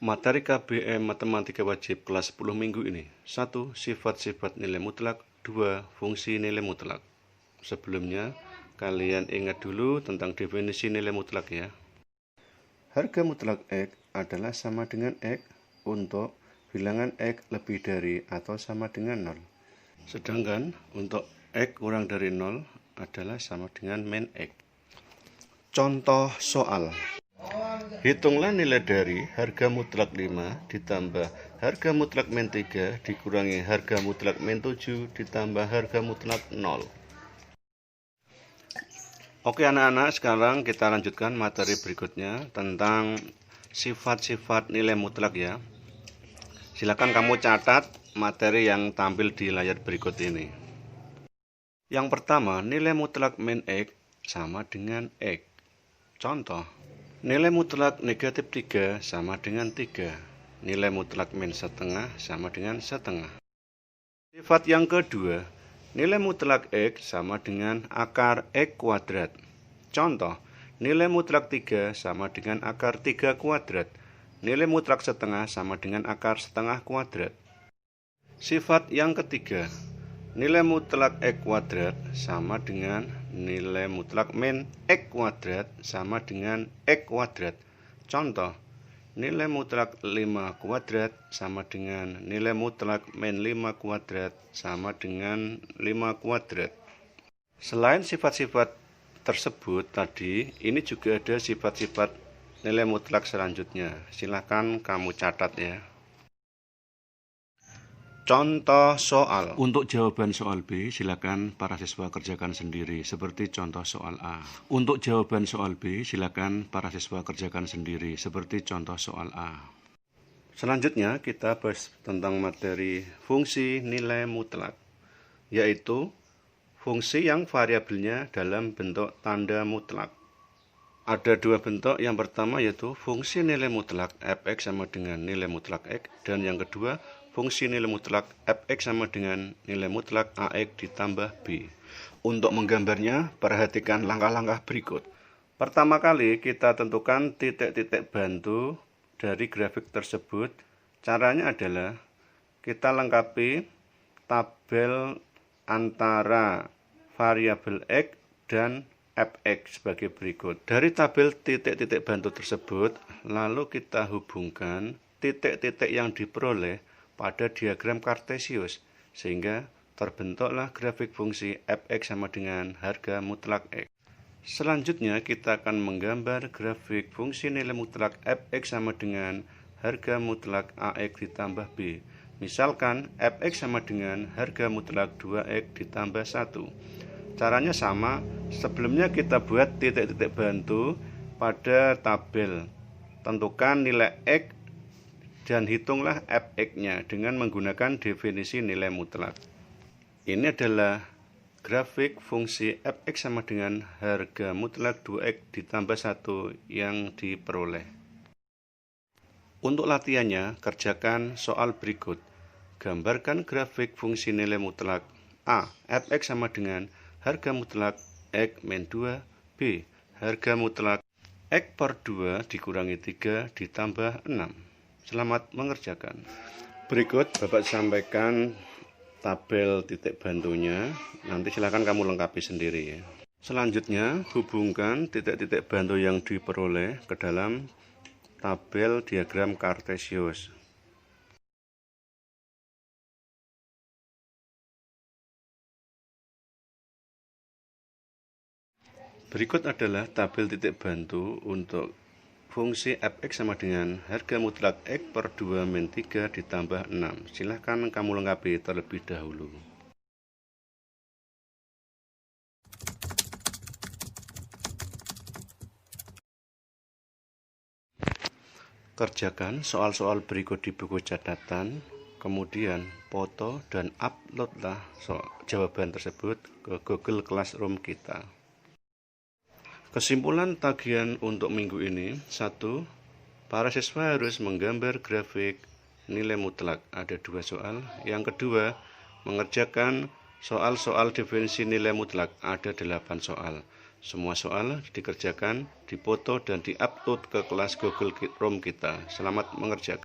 Materi KBM Matematika Wajib kelas 10 minggu ini. 1. Sifat-sifat nilai mutlak. 2. Fungsi nilai mutlak. Sebelumnya, kalian ingat dulu tentang definisi nilai mutlak ya. Harga mutlak X adalah sama dengan X untuk bilangan X lebih dari atau sama dengan 0. Sedangkan untuk X kurang dari 0 adalah sama dengan min X. Contoh soal. Hitunglah nilai dari harga mutlak 5 ditambah harga mutlak min 3 dikurangi harga mutlak min 7 ditambah harga mutlak 0. Oke anak-anak, sekarang kita lanjutkan materi berikutnya tentang sifat-sifat nilai mutlak ya. Silakan kamu catat materi yang tampil di layar berikut ini. Yang pertama, nilai mutlak min X sama dengan X. Contoh, nilai mutlak negatif 3 sama dengan 3. Nilai mutlak min setengah sama dengan setengah. Sifat yang kedua, nilai mutlak X sama dengan akar X kuadrat. Contoh, nilai mutlak 3 sama dengan akar 3 kuadrat. Nilai mutlak setengah sama dengan akar setengah kuadrat. Sifat yang ketiga, nilai mutlak X kuadrat sama dengan nilai mutlak min X kuadrat sama dengan X kuadrat. Contoh, nilai mutlak 5 kuadrat sama dengan nilai mutlak min 5 kuadrat sama dengan 5 kuadrat. Selain sifat-sifat tersebut tadi, ini juga ada sifat-sifat nilai mutlak selanjutnya. Silahkan kamu catat ya. Contoh soal. Untuk jawaban soal B, silakan para siswa kerjakan sendiri, seperti contoh soal A. Untuk jawaban soal B, silakan para siswa kerjakan sendiri, seperti contoh soal A. Selanjutnya, kita bahas tentang materi fungsi nilai mutlak, yaitu fungsi yang variabelnya dalam bentuk tanda mutlak. Ada dua bentuk, yang pertama yaitu fungsi nilai mutlak fx sama dengan nilai mutlak x, dan yang kedua fungsi nilai mutlak fx sama dengan nilai mutlak ax ditambah b. Untuk menggambarnya, perhatikan langkah-langkah berikut. Pertama kali kita tentukan titik-titik bantu dari grafik tersebut. Caranya adalah kita lengkapi tabel antara variabel x dan fx sebagai berikut. Dari tabel titik-titik bantu tersebut, lalu kita hubungkan titik-titik yang diperoleh pada diagram Kartesius, sehingga terbentuklah grafik fungsi fx sama dengan harga mutlak x. Selanjutnya kita akan menggambar grafik fungsi nilai mutlak fx sama dengan harga mutlak ax ditambah b. Misalkan fx sama dengan harga mutlak 2x ditambah 1. Caranya sama, sebelumnya kita buat titik-titik bantu pada tabel. Tentukan nilai x dan hitunglah fx-nya dengan menggunakan definisi nilai mutlak. Ini adalah grafik fungsi fx sama dengan harga mutlak 2x ditambah 1 yang diperoleh. Untuk latihannya, kerjakan soal berikut. Gambarkan grafik fungsi nilai mutlak A. Fx sama dengan harga mutlak x min 2, b. Harga mutlak x per 2 dikurangi 3 ditambah 6. Selamat mengerjakan. Berikut Bapak sampaikan tabel titik bantunya. Nanti silakan kamu lengkapi sendiri ya. Selanjutnya, hubungkan titik-titik bantu yang diperoleh ke dalam tabel diagram Kartesius. Berikut adalah tabel titik bantu untuk fungsi fx sama dengan harga mutlak x per 2 min 3 ditambah 6. Silahkan kamu lengkapi terlebih dahulu. Kerjakan soal-soal berikut di buku catatan, kemudian foto dan uploadlah jawaban tersebut ke Google Classroom kita. Kesimpulan tagihan untuk minggu ini, 1. Para siswa harus menggambar grafik nilai mutlak. Ada 2 soal. Yang kedua, mengerjakan soal-soal definisi nilai mutlak. Ada 8 soal. Semua soal dikerjakan, dipoto, dan diupload ke kelas Google Chrome kita. Selamat mengerjakan.